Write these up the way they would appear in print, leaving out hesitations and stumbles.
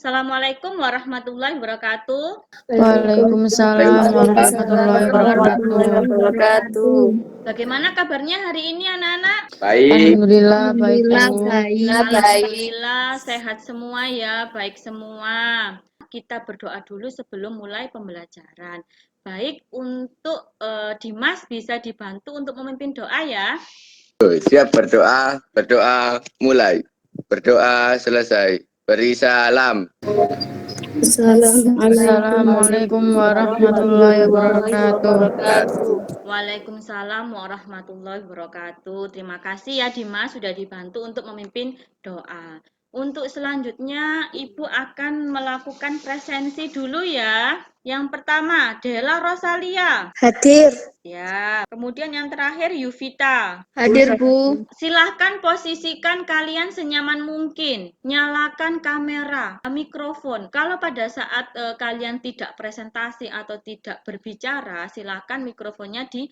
Assalamualaikum warahmatullahi wabarakatuh. Waalaikumsalam warahmatullahi wabarakatuh. Bagaimana kabarnya hari ini anak-anak? Baik. Alhamdulillah baik Bu. Alhamdulillah sehat semua ya, baik semua. Kita berdoa dulu sebelum mulai pembelajaran. Baik, untuk Dimas bisa dibantu untuk memimpin doa ya. Siap berdoa, mulai. Berdoa selesai. Beri salam. Assalamualaikum warahmatullahi wabarakatuh. Waalaikumsalam warahmatullahi wabarakatuh. Terima kasih ya Dimas sudah dibantu untuk memimpin doa. Untuk selanjutnya Ibu akan melakukan presensi dulu ya. Yang pertama Della Rosalia. Hadir. Ya, kemudian yang terakhir Yuvita. Hadir, Bu. Silahkan posisikan kalian senyaman mungkin. Nyalakan kamera, mikrofon. Kalau pada saat kalian tidak presentasi atau tidak berbicara, silahkan mikrofonnya di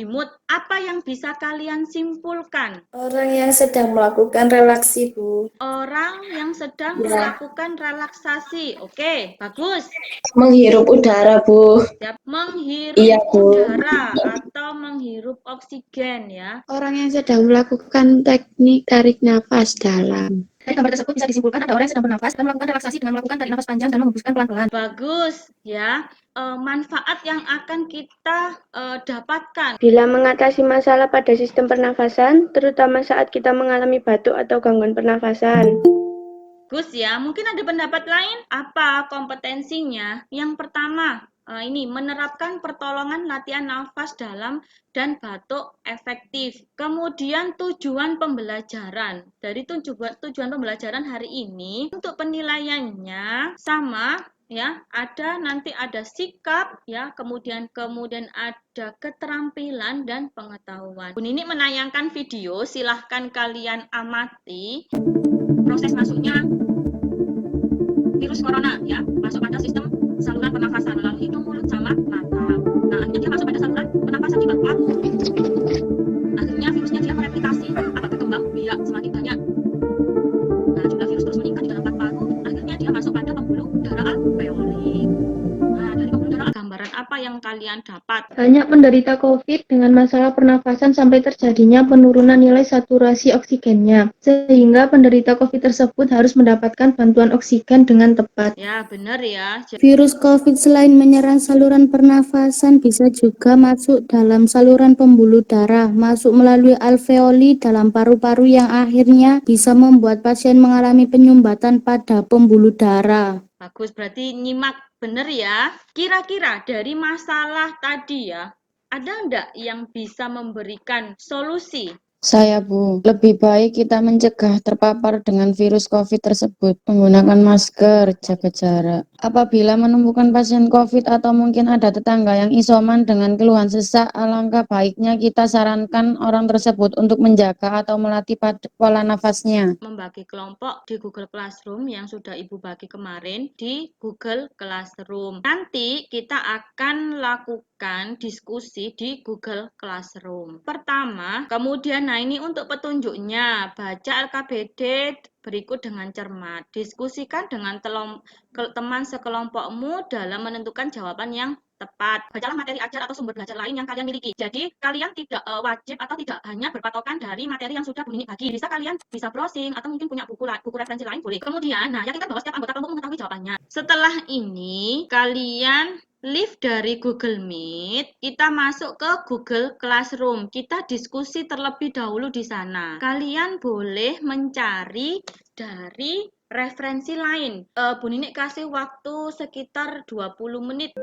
mute. Apa yang bisa kalian simpulkan? Orang yang sedang melakukan relaksasi, Bu. Orang yang sedang melakukan relaksasi. Oke, bagus. Menghirup udara, Bu. Menghirup udara atau menghirup oksigen ya. Orang yang sedang melakukan teknik tarik nafas dalam. Dari gambar tersebut bisa disimpulkan ada orang yang sedang bernafas dan melakukan relaksasi dengan melakukan tarik nafas panjang dan menghembuskan pelan-pelan. Bagus ya. Manfaat yang akan kita dapatkan bila mengatasi masalah pada sistem pernafasan, terutama saat kita mengalami batuk atau gangguan pernafasan. Gus ya, mungkin ada pendapat lain? Apa kompetensinya? Yang pertama, ini menerapkan pertolongan latihan nafas dalam dan batuk efektif. Kemudian tujuan pembelajaran. Dari tujuan pembelajaran hari ini untuk penilaiannya sama ya, nanti ada sikap ya, kemudian ada keterampilan dan pengetahuan. Bu Nini menayangkan video, silahkan kalian amati proses masuknya virus corona ya, masuk pada sistem saluran pernafasan melalui hidung, mulut sama mata. Nah, akhirnya dia masuk pada saluran pernafasan di paru. Akhirnya virusnya dia mereplikasi atau berkembang biak semakin banyak. Nah, jumlah virus terus meningkat di dalam paru. Akhirnya dia masuk pada pembuluh darah alveoli. Nah, dari pembuluh darah, gambaran apa yang kalian dapat? Banyak penderita COVID dengan masalah pernafasan sampai terjadinya penurunan nilai saturasi oksigennya, sehingga penderita COVID tersebut harus mendapatkan bantuan oksigen dengan tepat. Ya, benar ya. Virus COVID selain menyerang saluran pernafasan bisa juga masuk dalam saluran pembuluh darah, masuk melalui alveoli dalam paru-paru yang akhirnya bisa membuat pasien mengalami penyumbatan pada pembuluh darah. Bagus, berarti nyimak benar ya. Kira-kira dari masalah tadi ya, ada enggak yang bisa memberikan solusi? Saya Bu, lebih baik kita mencegah terpapar dengan virus COVID tersebut, menggunakan masker, jaga jarak. Apabila menemukan pasien COVID atau mungkin ada tetangga yang isoman dengan keluhan sesak, alangkah baiknya kita sarankan orang tersebut untuk menjaga atau melatih pola nafasnya. Membagi kelompok di Google Classroom yang sudah Ibu bagi kemarin di Google Classroom. Nanti kita akan lakukan diskusi di Google Classroom. Pertama, kemudian nah ini untuk petunjuknya, baca LKBD berikut dengan cermat. Diskusikan dengan teman sekelompokmu dalam menentukan jawaban yang tepat. Bacalah materi ajar atau sumber belajar lain yang kalian miliki. Jadi kalian tidak wajib atau tidak hanya berpatokan dari materi yang sudah Bu Nini bagi. Kalian bisa browsing atau mungkin punya buku referensi lain boleh. Kemudian, yakinkan bahwa setiap anggota kelompok mengetahui jawabannya. Setelah ini, kalian live dari Google Meet, kita masuk ke Google Classroom. Kita diskusi terlebih dahulu di sana. Kalian boleh mencari dari referensi lain. Bu Nini kasih waktu sekitar 20 menit.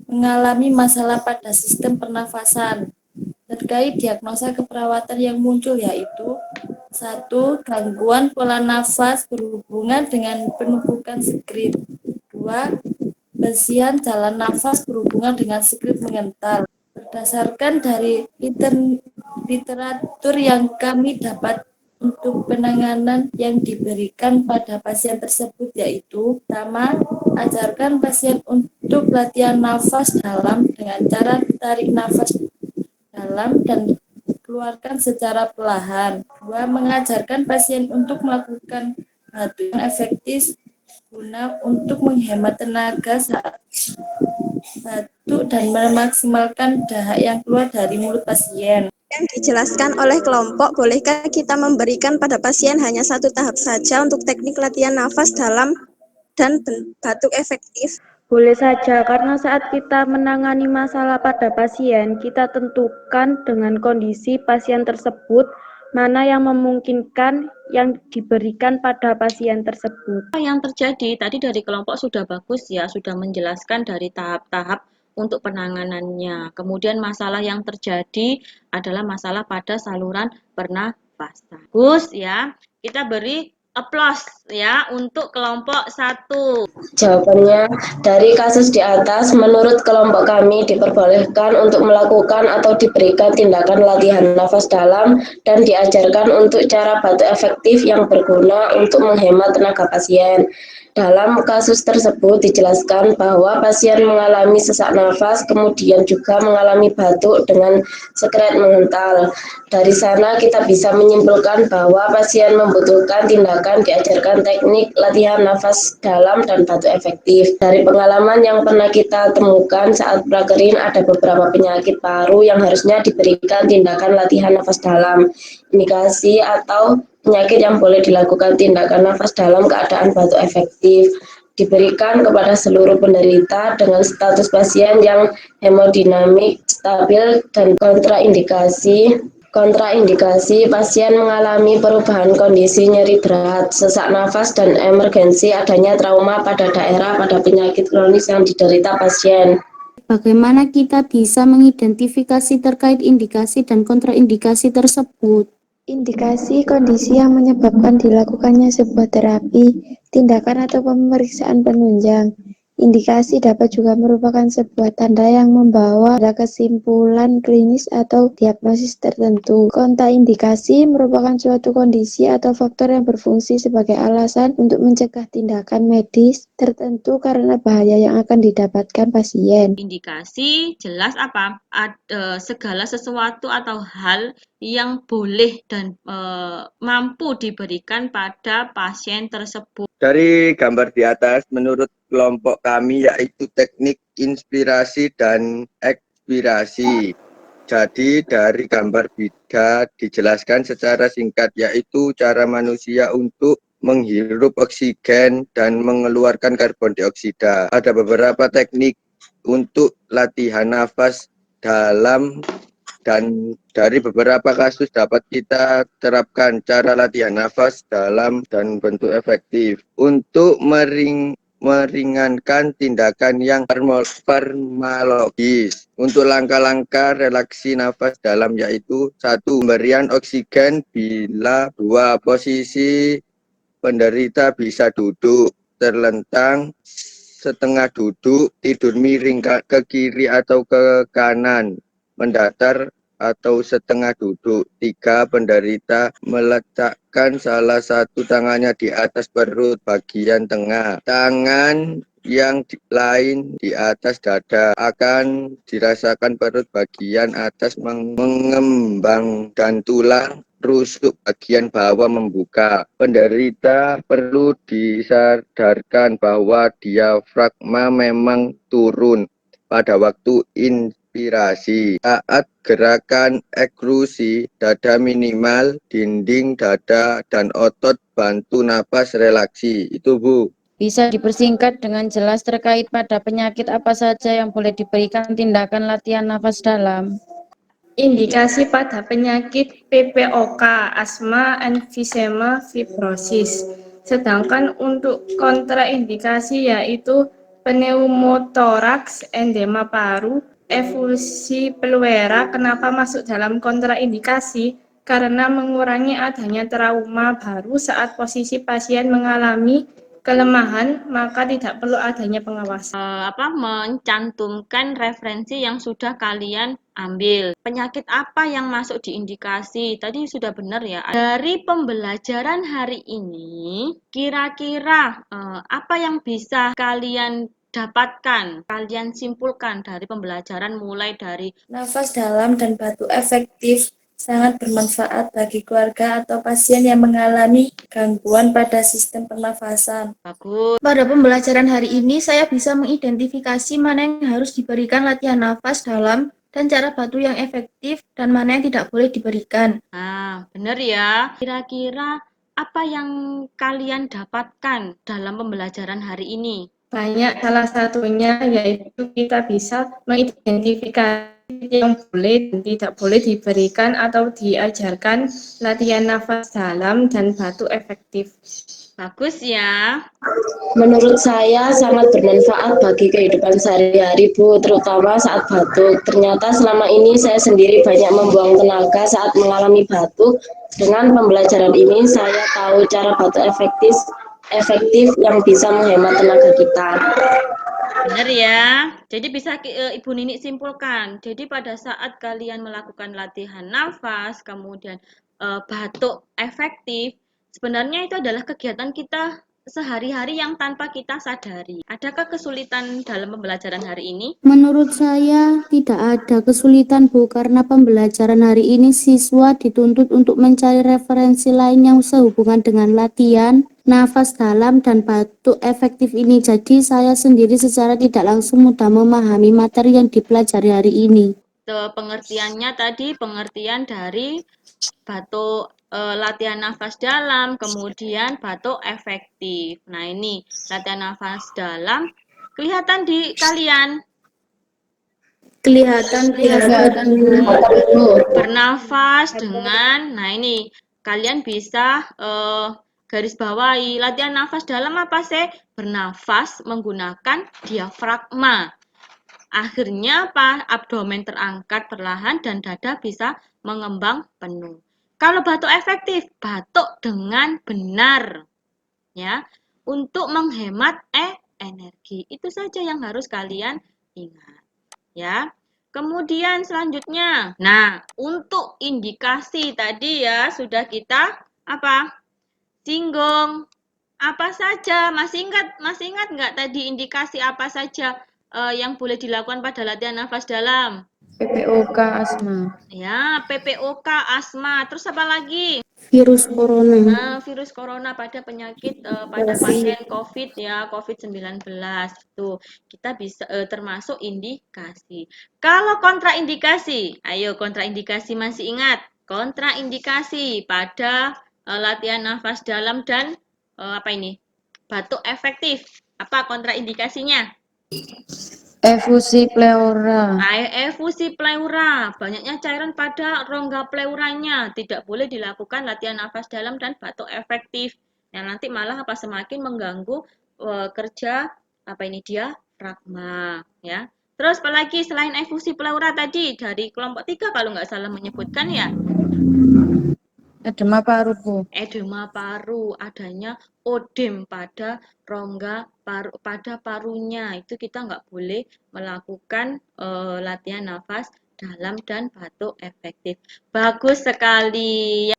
Mengalami masalah pada sistem pernafasan. Terkait diagnosa keperawatan yang muncul yaitu 1. Gangguan pola nafas berhubungan dengan penumpukan skrip. 2. Besian jalan nafas berhubungan dengan skrip mengental. Berdasarkan dari literatur yang kami dapat untuk penanganan yang diberikan pada pasien tersebut yaitu pertama, ajarkan pasien untuk latihan nafas dalam dengan cara tarik nafas dalam dan keluarkan secara perlahan. Dua, mengajarkan pasien untuk melakukan batuk yang efektif guna untuk menghemat tenaga saat batuk dan memaksimalkan dahak yang keluar dari mulut pasien. Yang dijelaskan oleh kelompok, bolehkah kita memberikan pada pasien hanya satu tahap saja untuk teknik latihan nafas dalam dan batuk efektif? Boleh saja, karena saat kita menangani masalah pada pasien, kita tentukan dengan kondisi pasien tersebut mana yang memungkinkan yang diberikan pada pasien tersebut. Yang terjadi tadi dari kelompok sudah bagus ya, sudah menjelaskan dari tahap-tahap untuk penanganannya. Kemudian masalah yang terjadi adalah masalah pada saluran pernafasan. Bagus ya, kita beri applause ya untuk kelompok 1. Jawabannya, dari kasus di atas, menurut kelompok kami diperbolehkan untuk melakukan atau diberikan tindakan latihan nafas dalam dan diajarkan untuk cara batuk efektif yang berguna untuk menghemat tenaga pasien. Dalam kasus tersebut dijelaskan bahwa pasien mengalami sesak nafas, kemudian juga mengalami batuk dengan sekret mengental. Dari sana kita bisa menyimpulkan bahwa pasien membutuhkan tindakan diajarkan teknik latihan nafas dalam dan batuk efektif. Dari pengalaman yang pernah kita temukan saat prakerin ada beberapa penyakit paru yang harusnya diberikan tindakan latihan nafas dalam. Indikasi atau penyakit yang boleh dilakukan tindakan nafas dalam keadaan batuk efektif diberikan kepada seluruh penderita dengan status pasien yang hemodinamik stabil dan kontraindikasi pasien mengalami perubahan kondisi nyeri berat, sesak nafas, dan emergensi adanya trauma pada daerah pada penyakit kronis yang diderita pasien. Bagaimana kita bisa mengidentifikasi terkait indikasi dan kontraindikasi tersebut? Indikasi kondisi yang menyebabkan dilakukannya sebuah terapi, tindakan atau pemeriksaan penunjang. Indikasi dapat juga merupakan sebuah tanda yang membawa pada kesimpulan klinis atau diagnosis tertentu. Kontraindikasi merupakan suatu kondisi atau faktor yang berfungsi sebagai alasan untuk mencegah tindakan medis tertentu karena bahaya yang akan didapatkan pasien. Indikasi jelas apa? Segala sesuatu atau hal yang boleh dan mampu diberikan pada pasien tersebut. Dari gambar di atas, menurut kelompok kami yaitu teknik inspirasi dan ekspirasi. Jadi dari gambar bida dijelaskan secara singkat yaitu cara manusia untuk menghirup oksigen dan mengeluarkan karbon dioksida. Ada beberapa teknik untuk latihan nafas dalam dan dari beberapa kasus dapat kita terapkan cara latihan nafas dalam dan bentuk efektif untuk meringankan tindakan yang farmakologis. Untuk langkah-langkah relaksi nafas dalam yaitu 1. Pemberian oksigen bila 2. Posisi penderita bisa duduk, terlentang, setengah duduk, tidur miring ke kiri atau ke kanan, mendatar atau setengah duduk. 3. Penderita meletakkan salah satu tangannya di atas perut bagian tengah. Tangan yang lain di atas dada. Akan dirasakan perut bagian atas mengembang dan tulang rusuk bagian bawah membuka. Penderita perlu disadarkan bahwa diafragma memang turun pada waktu inspirasi. Saat gerakan eksklusi, dada minimal, dinding dada, dan otot bantu napas relaksi. Itu Bu. Bisa dipersingkat dengan jelas terkait pada penyakit apa saja yang boleh diberikan tindakan latihan nafas dalam? Indikasi pada penyakit PPOK, asma, emfisema, fibrosis. Sedangkan untuk kontraindikasi yaitu pneumotoraks, endema paru, efusi pleura. Kenapa masuk dalam kontraindikasi? Karena mengurangi adanya trauma baru saat posisi pasien mengalami kelemahan, maka tidak perlu adanya pengawasan. Mencantumkan referensi yang sudah kalian ambil. Penyakit apa yang masuk di indikasi? Tadi sudah benar ya. Dari pembelajaran hari ini, kira-kira apa yang bisa kalian dapatkan, kalian simpulkan dari pembelajaran mulai dari Nafas dalam dan batuk efektif sangat bermanfaat bagi keluarga atau pasien yang mengalami gangguan pada sistem pernafasan. bagus. Pada pembelajaran hari ini, saya bisa mengidentifikasi mana yang harus diberikan latihan nafas dalam dan cara batuk yang efektif dan mana yang tidak boleh diberikan. Nah, benar ya. Kira-kira apa yang kalian dapatkan dalam pembelajaran hari ini? Banyak, salah satunya yaitu kita bisa mengidentifikasi yang boleh dan tidak boleh diberikan atau diajarkan latihan nafas dalam dan batuk efektif. Bagus ya. Menurut saya sangat bermanfaat bagi kehidupan sehari-hari, Bu, terutama saat batuk. Ternyata selama ini saya sendiri banyak membuang tenaga saat mengalami batuk. Dengan pembelajaran ini saya tahu cara batuk efektif yang bisa menghemat tenaga kita. Benar ya. Jadi bisa Ibu Nini simpulkan. Jadi pada saat kalian melakukan latihan nafas, kemudian batuk efektif, sebenarnya itu adalah kegiatan kita sehari-hari yang tanpa kita sadari. Adakah kesulitan dalam pembelajaran hari ini? Menurut saya tidak ada kesulitan, Bu, karena pembelajaran hari ini siswa dituntut untuk mencari referensi lain yang sehubungan dengan latihan nafas dalam dan batuk efektif ini. Jadi saya sendiri secara tidak langsung mudah memahami materi yang dipelajari hari ini. Pengertiannya tadi pengertian dari batuk latihan nafas dalam, kemudian batuk efektif. Nah, ini latihan nafas dalam kelihatan di kalian. Kelihatan. Bernafas dengan, nah ini kalian bisa garis bawahi latihan nafas dalam apa sih? Bernafas menggunakan diafragma. Akhirnya apa? Abdomen terangkat perlahan dan dada bisa mengembang penuh. Kalau batuk efektif, batuk dengan benar, ya, untuk menghemat energi. Itu saja yang harus kalian ingat, ya. Kemudian selanjutnya, nah untuk indikasi tadi ya sudah kita apa? Singgung. Apa saja? Masih ingat nggak tadi indikasi apa saja yang boleh dilakukan pada latihan nafas dalam? PPOK asma. Ya, PPOK asma. Terus apa lagi? Virus corona. Nah, virus corona pada penyakit pada pasien COVID ya, COVID-19. Tuh, kita bisa termasuk indikasi. Kalau kontraindikasi, ayo kontraindikasi masih ingat? Kontraindikasi pada latihan nafas dalam dan apa ini? Batuk efektif. Apa kontraindikasinya? Efusi pleura. Efusi pleura, banyaknya cairan pada rongga pleuranya, tidak boleh dilakukan latihan nafas dalam dan batuk efektif. Yang nanti malah apa semakin mengganggu kerja apa ini diafragma, ya. Terus apalagi selain efusi pleura tadi dari kelompok 3 kalau nggak salah menyebutkan ya. Edema paru, Bu. Edema paru, adanya odem pada rongga paru, pada parunya. Itu kita nggak boleh melakukan latihan nafas dalam dan batuk efektif. Bagus sekali.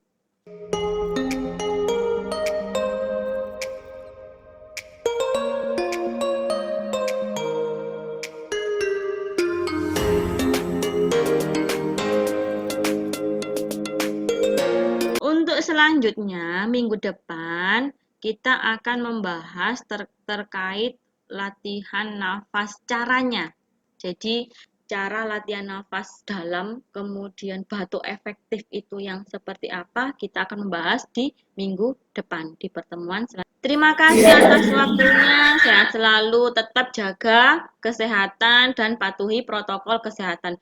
Untuk selanjutnya, minggu depan kita akan membahas terkait latihan nafas caranya. Jadi, cara latihan nafas dalam, kemudian batuk efektif itu yang seperti apa, kita akan membahas di minggu depan, di pertemuan selanjutnya. Terima kasih atas waktunya, sehat selalu, tetap jaga kesehatan dan patuhi protokol kesehatan.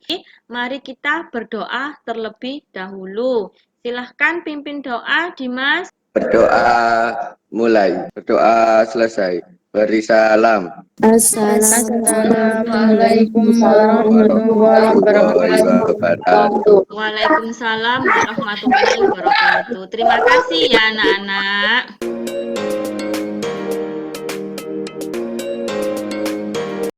Mari kita berdoa terlebih dahulu. Silahkan pimpin doa, Dimas. Berdoa mulai, berdoa selesai. Beri salam. Assalamualaikum warahmatullahi wabarakatuh. Waalaikumsalam warahmatullahi wabarakatuh. Terima kasih ya anak-anak.